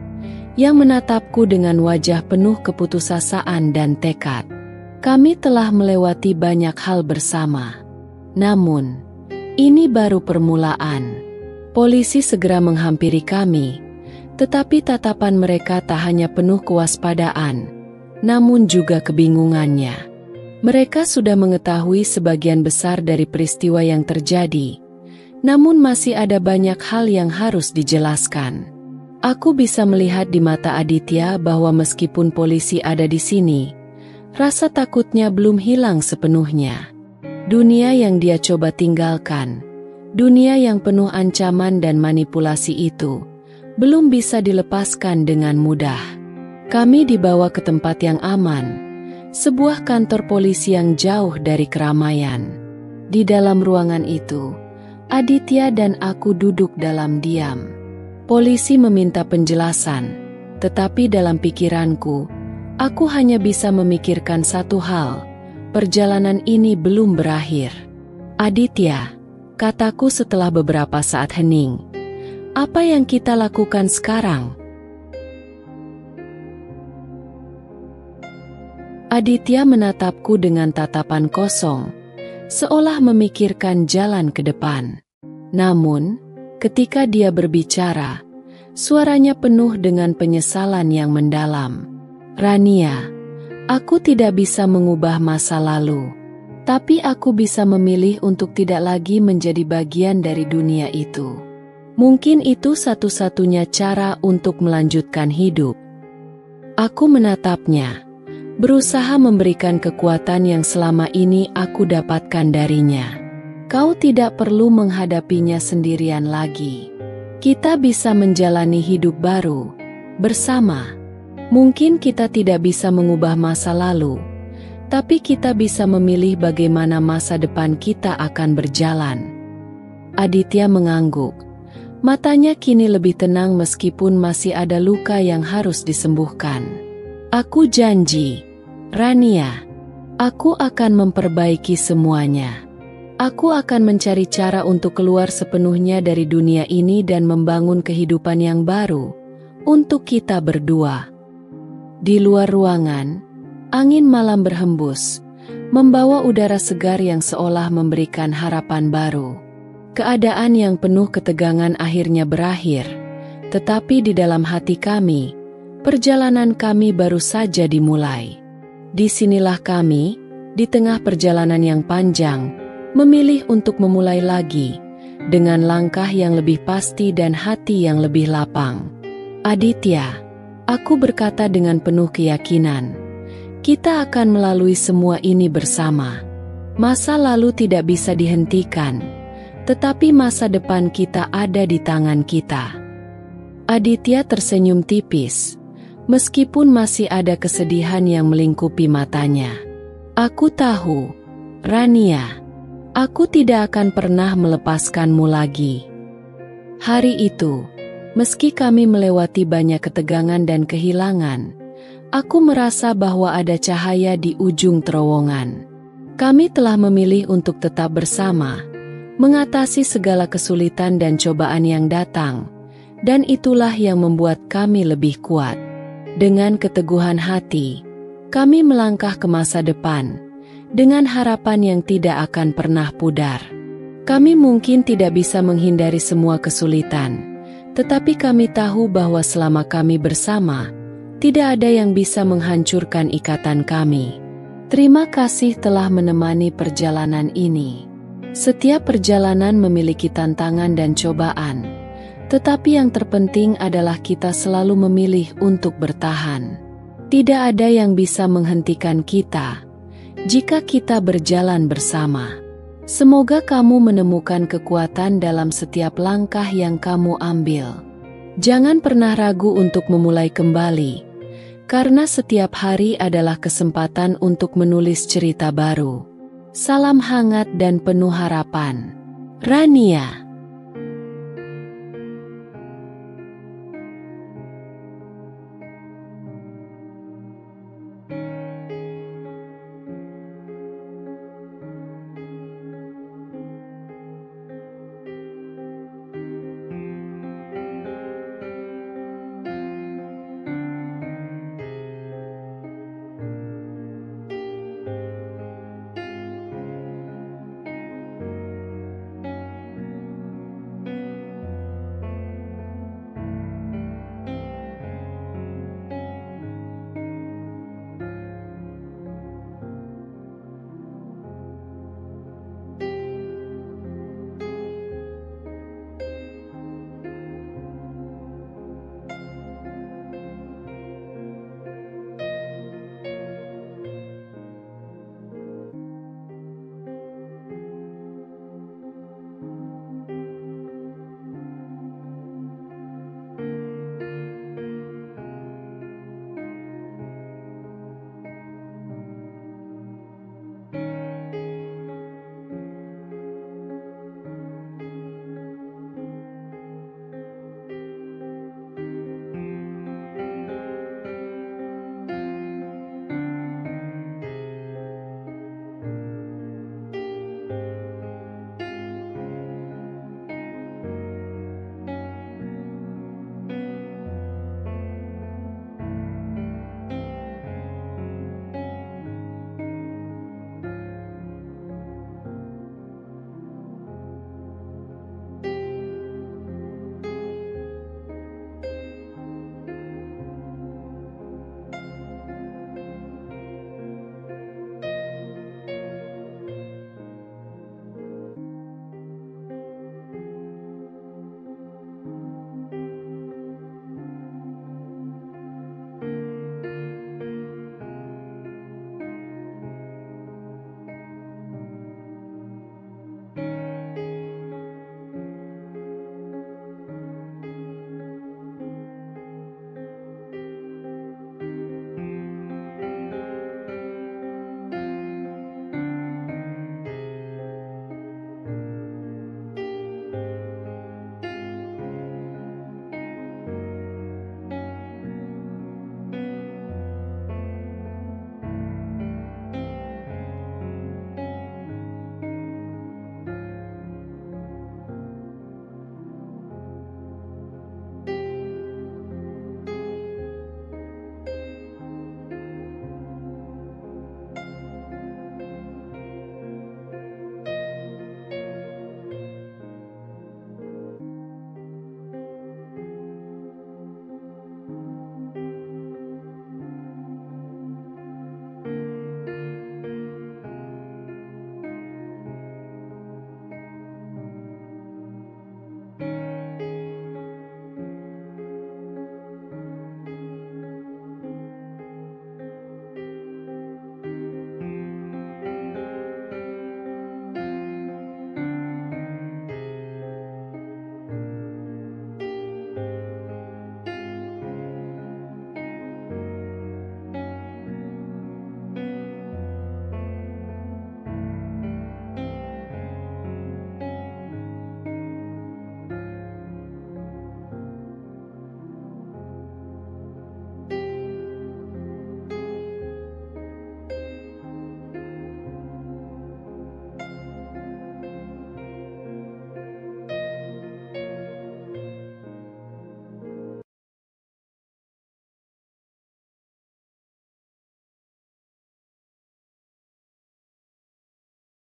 yang menatapku dengan wajah penuh keputusasaan dan tekad. Kami telah melewati banyak hal bersama. Namun, ini baru permulaan. Polisi segera menghampiri kami, tetapi tatapan mereka tak hanya penuh kewaspadaan, namun juga kebingungannya. Mereka sudah mengetahui sebagian besar dari peristiwa yang terjadi, namun masih ada banyak hal yang harus dijelaskan. Aku bisa melihat di mata Aditya bahwa meskipun polisi ada di sini, rasa takutnya belum hilang sepenuhnya. Dunia yang dia coba tinggalkan, dunia yang penuh ancaman dan manipulasi itu, belum bisa dilepaskan dengan mudah. Kami dibawa ke tempat yang aman, sebuah kantor polisi yang jauh dari keramaian. Di dalam ruangan itu, Aditya dan aku duduk dalam diam. Polisi meminta penjelasan, tetapi dalam pikiranku, aku hanya bisa memikirkan satu hal: perjalanan ini belum berakhir. "Aditya," kataku setelah beberapa saat hening, "apa yang kita lakukan sekarang?" Aditya menatapku dengan tatapan kosong, seolah memikirkan jalan ke depan. Namun, ketika dia berbicara, suaranya penuh dengan penyesalan yang mendalam. "Rania, aku tidak bisa mengubah masa lalu. Tapi aku bisa memilih untuk tidak lagi menjadi bagian dari dunia itu. Mungkin itu satu-satunya cara untuk melanjutkan hidup." Aku menatapnya, berusaha memberikan kekuatan yang selama ini aku dapatkan darinya. "Kau tidak perlu menghadapinya sendirian lagi. Kita bisa menjalani hidup baru bersama. Mungkin kita tidak bisa mengubah masa lalu, tapi kita bisa memilih bagaimana masa depan kita akan berjalan." Aditya mengangguk. Matanya kini lebih tenang meskipun masih ada luka yang harus disembuhkan. "Aku janji, Rania, aku akan memperbaiki semuanya. Aku akan mencari cara untuk keluar sepenuhnya dari dunia ini dan membangun kehidupan yang baru untuk kita berdua." Di luar ruangan, angin malam berhembus, membawa udara segar yang seolah memberikan harapan baru. Keadaan yang penuh ketegangan akhirnya berakhir, tetapi di dalam hati kami, perjalanan kami baru saja dimulai. Disinilah kami, di tengah perjalanan yang panjang, memilih untuk memulai lagi, dengan langkah yang lebih pasti dan hati yang lebih lapang. "Aditya," aku berkata dengan penuh keyakinan, "kita akan melalui semua ini bersama. Masa lalu tidak bisa dihentikan, tetapi masa depan kita ada di tangan kita." Aditya tersenyum tipis, meskipun masih ada kesedihan yang melingkupi matanya. "Aku tahu, Rania, aku tidak akan pernah melepaskanmu lagi." Hari itu, meski kami melewati banyak ketegangan dan kehilangan, aku merasa bahwa ada cahaya di ujung terowongan. Kami telah memilih untuk tetap bersama, mengatasi segala kesulitan dan cobaan yang datang, dan itulah yang membuat kami lebih kuat. Dengan keteguhan hati, kami melangkah ke masa depan, dengan harapan yang tidak akan pernah pudar. Kami mungkin tidak bisa menghindari semua kesulitan, tetapi kami tahu bahwa selama kami bersama, tidak ada yang bisa menghancurkan ikatan kami. Terima kasih telah menemani perjalanan ini. Setiap perjalanan memiliki tantangan dan cobaan, tetapi yang terpenting adalah kita selalu memilih untuk bertahan. Tidak ada yang bisa menghentikan kita. jika kita berjalan bersama. Semoga kamu menemukan kekuatan dalam setiap langkah yang kamu ambil. Jangan pernah ragu untuk memulai kembali, karena setiap hari adalah kesempatan untuk menulis cerita baru. Salam hangat dan penuh harapan. Rania.